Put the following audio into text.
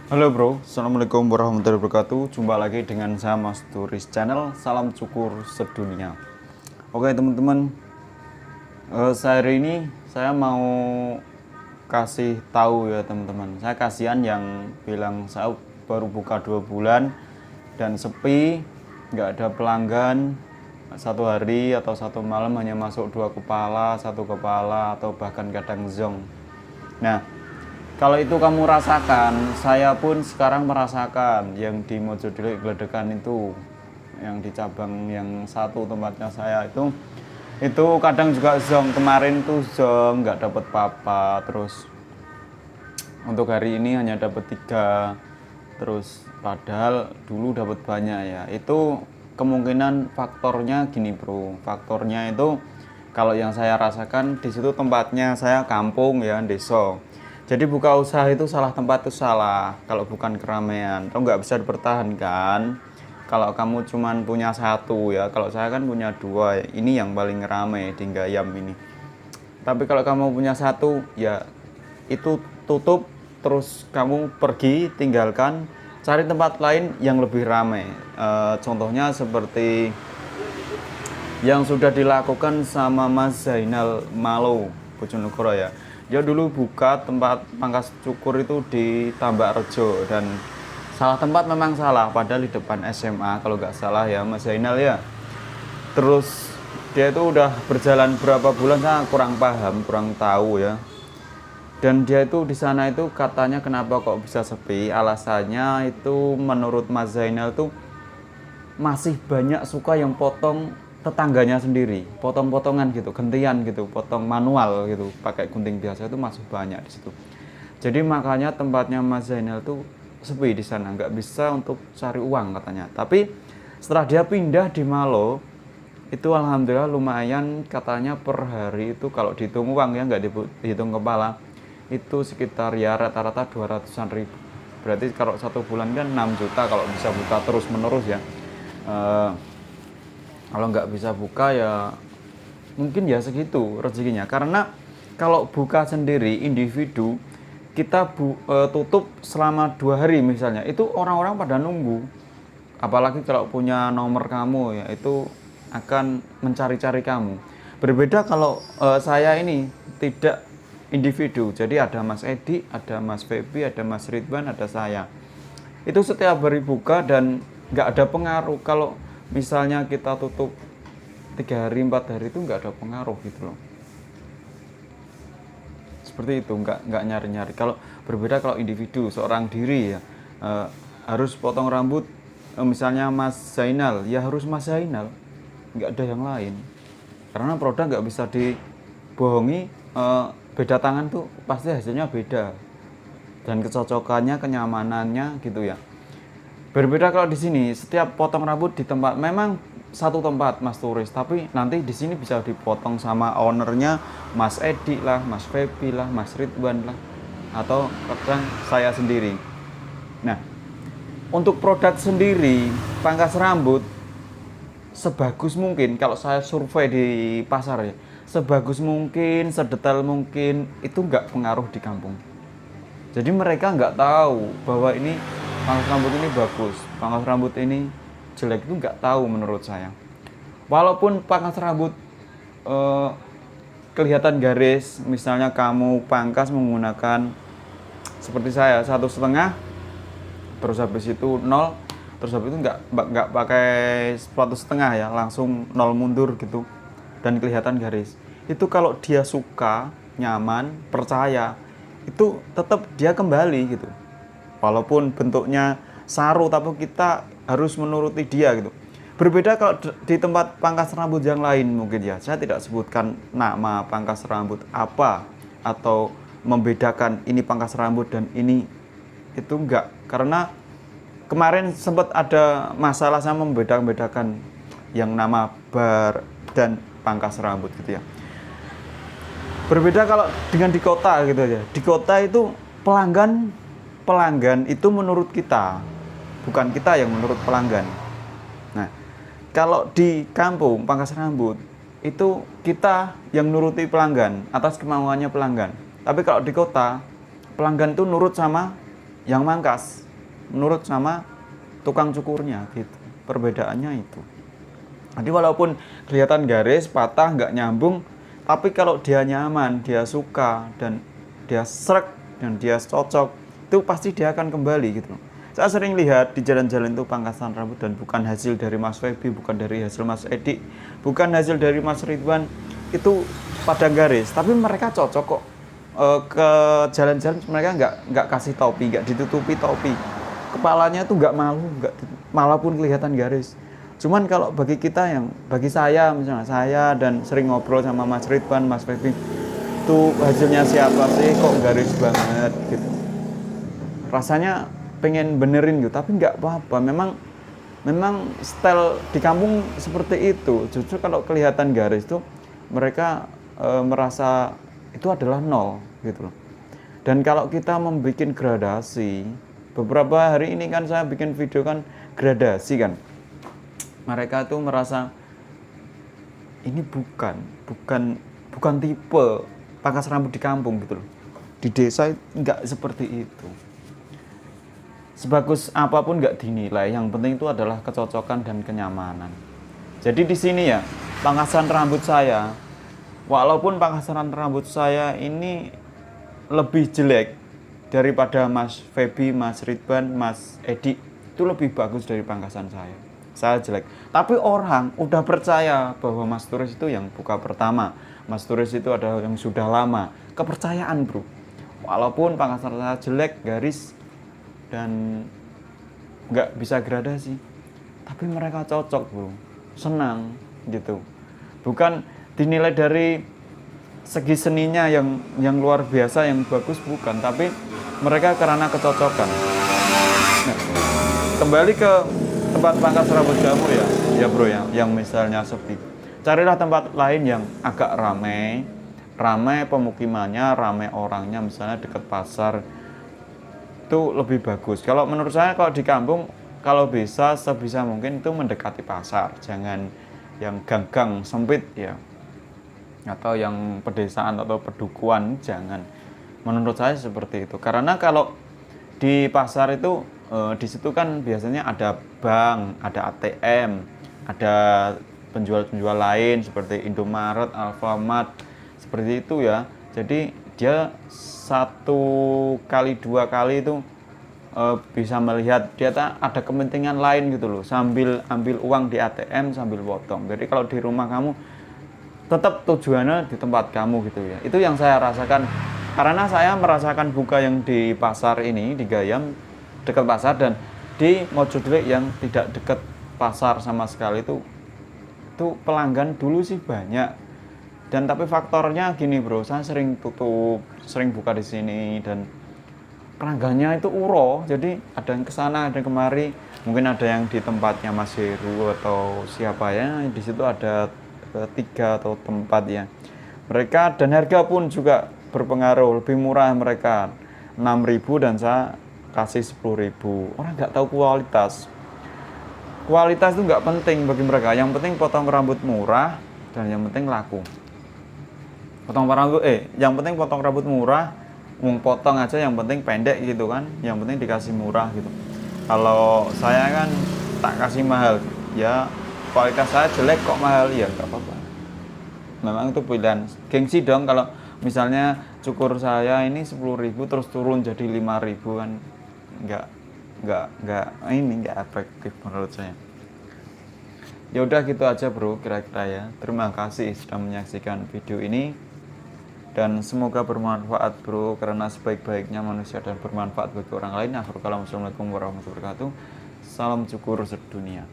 Halo bro, assalamualaikum warahmatullahi wabarakatuh. Jumpa lagi dengan saya Mas Turis Channel. Salam cukur sedunia. Oke teman-teman, sehari ini saya mau kasih tahu ya teman-teman. Saya kasihan yang bilang saya baru buka 2 bulan dan sepi, nggak ada pelanggan. Satu hari atau satu malam hanya masuk 2 kepala, 1 kepala atau bahkan kadang zong. Nah, kalau itu kamu rasakan, saya pun sekarang merasakan yang di Mojodilek Gledekan itu, yang di cabang yang satu tempatnya saya itu kadang juga zong. Kemarin tuh zong nggak dapat apa-apa, terus untuk hari ini hanya dapat 3, terus padahal dulu dapat banyak ya. Itu kemungkinan faktornya gini bro, faktornya itu kalau yang saya rasakan di situ tempatnya saya kampung ya, desa. Jadi buka usaha itu salah tempat itu salah, kalau bukan keramaian atau nggak bisa dipertahankan. Kalau kamu cuman punya satu ya, kalau saya kan punya 2, ini yang paling ramai di Gayam ini. Tapi kalau kamu punya satu ya itu tutup, terus kamu pergi tinggalkan, cari tempat lain yang lebih ramai. Contohnya seperti yang sudah dilakukan sama Mas Zainal Malo Bojonegoro ya. Dia dulu buka tempat pangkas cukur itu di Tambakrejo, dan salah tempat memang salah, padahal di depan SMA kalau nggak salah ya Mas Zainal ya. Terus dia itu udah berjalan berapa bulan saya kurang paham, kurang tahu ya. Dan dia itu di sana itu katanya kenapa kok bisa sepi? Alasannya itu menurut Mas Zainal tuh masih banyak suka yang potong tetangganya sendiri, potong-potongan gitu, gentian gitu, potong manual gitu, pakai gunting biasa itu masih banyak di situ. Jadi makanya tempatnya Mas Zainal tuh sepi di sana, nggak bisa untuk cari uang katanya. Tapi setelah dia pindah di Malo, itu alhamdulillah lumayan, katanya per hari itu kalau dihitung uang ya, nggak dihitung kepala, itu sekitar ya rata-rata 200-an ribu. Berarti kalau 1 bulan kan 6 juta kalau bisa buka terus menerus ya. Eh, Kalau nggak bisa buka ya mungkin ya segitu rezekinya. Karena kalau buka sendiri individu, kita tutup selama 2 hari misalnya, itu orang-orang pada nunggu. Apalagi kalau punya nomor kamu ya, itu akan mencari-cari kamu. Berbeda kalau saya ini tidak individu, jadi ada Mas Edi, ada Mas Febi, ada Mas Ridwan, ada saya. Itu setiap hari buka dan nggak ada pengaruh. Kalau misalnya kita tutup 3 hari 4 hari itu nggak ada pengaruh gitu loh. Seperti itu, nggak nyari-nyari. Kalau berbeda kalau individu seorang diri ya, harus potong rambut, misalnya Mas Zainal ya harus Mas Zainal, nggak ada yang lain. Karena produk nggak bisa dibohongi, beda tangan tuh pasti hasilnya beda, dan kecocokannya, kenyamanannya gitu ya. Berbeda kalau di sini, setiap potong rambut di tempat memang satu tempat Mas Turis, tapi nanti di sini bisa dipotong sama ownernya Mas Edi lah, Mas Febi lah, Mas Ridwan lah, atau kadang saya sendiri. Nah, untuk produk sendiri, pangkas rambut sebagus mungkin, kalau saya survei di pasar ya, sebagus mungkin, sedetail mungkin, itu nggak pengaruh di kampung. Jadi mereka nggak tahu bahwa ini pangkas rambut ini bagus, pangkas rambut ini jelek, itu nggak tahu menurut saya. Walaupun pangkas rambut eh, kelihatan garis, misalnya kamu pangkas menggunakan seperti saya 1,5, terus habis itu 0, terus habis itu nggak pakai 1,5 ya, langsung 0 mundur gitu, dan kelihatan garis. Itu kalau dia suka, nyaman, percaya, itu tetap dia kembali gitu. Walaupun bentuknya saru, tapi kita harus menuruti dia gitu. Berbeda kalau di tempat pangkas rambut yang lain mungkin ya. Saya tidak sebutkan nama pangkas rambut apa atau membedakan ini pangkas rambut dan ini, itu enggak. Karena kemarin sempat ada masalah sama membedakan yang nama bar dan pangkas rambut gitu ya. Berbeda kalau dengan di kota gitu aja. Di kota itu pelanggan pelanggan itu menurut kita, bukan kita yang menurut pelanggan. Nah, kalau di kampung pangkas rambut itu kita yang nuruti pelanggan atas kemauannya pelanggan. Tapi kalau di kota, pelanggan itu nurut sama yang mangkas menurut sama tukang cukurnya gitu. Perbedaannya itu. Jadi walaupun kelihatan garis patah nggak nyambung, tapi kalau dia nyaman, dia suka dan dia srek dan dia cocok, itu pasti dia akan kembali gitu. Saya sering lihat di jalan-jalan itu pangkasan rambut dan bukan hasil dari Mas Feby, bukan dari hasil Mas Edi, bukan hasil dari Mas Ridwan, itu padang garis, tapi mereka cocok kok. Ke jalan-jalan mereka nggak kasih topi, nggak ditutupi topi, kepalanya tuh nggak malu, nggak malah pun kelihatan garis. Cuman kalau bagi saya misalnya saya dan sering ngobrol sama Mas Ridwan, Mas Feby, itu hasilnya siapa sih kok garis banget gitu. Rasanya pengen benerin gitu, tapi nggak apa-apa. Memang style di kampung seperti itu. Justru kalau kelihatan garis tuh mereka merasa itu adalah nol gitu loh. Dan kalau kita membuat gradasi, beberapa hari ini kan saya bikin video kan gradasi kan, mereka tuh merasa ini bukan tipe pangkas rambut di kampung gitu loh. Di desa nggak seperti itu. Sebagus apapun nggak dinilai, yang penting itu adalah kecocokan dan kenyamanan. Jadi di sini ya, pangkasan rambut saya, walaupun pangkasan rambut saya ini lebih jelek daripada Mas Feby, Mas Ridwan, Mas Edi, itu lebih bagus dari pangkasan saya. Saya jelek. Tapi orang udah percaya bahwa Mas Turis itu yang buka pertama. Mas Turis itu adalah yang sudah lama. Kepercayaan bro. Walaupun pangkasan saya jelek, garis, dan nggak bisa gradasi, tapi mereka cocok bro, senang gitu. Bukan dinilai dari segi seninya yang luar biasa, yang bagus, bukan, tapi mereka karena kecocokan. Nah, kembali ke tempat pangkas rambut jamur ya bro ya, yang misalnya sepi, carilah tempat lain yang agak ramai pemukimannya, ramai orangnya, misalnya dekat pasar, itu lebih bagus. Kalau menurut saya kalau di kampung, kalau bisa sebisa mungkin itu mendekati pasar, jangan yang gang-gang sempit ya, atau yang pedesaan atau pedukuhan, jangan. Menurut saya seperti itu. Karena kalau di pasar itu di situ kan biasanya ada bank, ada ATM, ada penjual-penjual lain seperti Indomaret, Alfamart, seperti itu ya. Jadi dia satu kali dua kali itu bisa melihat dia ada kepentingan lain gitu loh, sambil ambil uang di ATM sambil potong. Jadi kalau di rumah kamu tetap tujuannya di tempat kamu gitu ya. Itu yang saya rasakan, karena saya merasakan buka yang di pasar ini, di Gayam dekat pasar, dan di Mojodilek yang tidak dekat pasar sama sekali, itu pelanggan dulu sih banyak. Dan tapi faktornya gini bro, saya sering tutup, sering buka di sini, dan pelanggannya itu uro. Jadi ada yang kesana, ada yang kemari. Mungkin ada yang di tempatnya Mas Heru atau siapa ya. Di situ ada 3 atau tempat ya. Mereka dan harga pun juga berpengaruh. Lebih murah mereka 6.000 dan saya kasih 10.000. Orang nggak tahu kualitas. Kualitas itu nggak penting bagi mereka. Yang penting potong rambut murah dan yang penting laku. Yang penting potong rambut murah, potong aja, yang penting pendek gitu kan, yang penting dikasih murah gitu. Kalau saya kan tak kasih mahal, ya kualitas saya jelek kok mahal, ya nggak apa-apa. Memang itu pilihan, gengsi dong kalau misalnya cukur saya ini 10.000 terus turun jadi 5.000 kan, nggak efektif menurut saya. Ya udah gitu aja bro, kira-kira ya. Terima kasih sudah menyaksikan video ini. Dan semoga bermanfaat bro, karena sebaik-baiknya manusia dan bermanfaat bagi orang lain. Assalamualaikum warahmatullahi wabarakatuh. Salam cukur sedunia.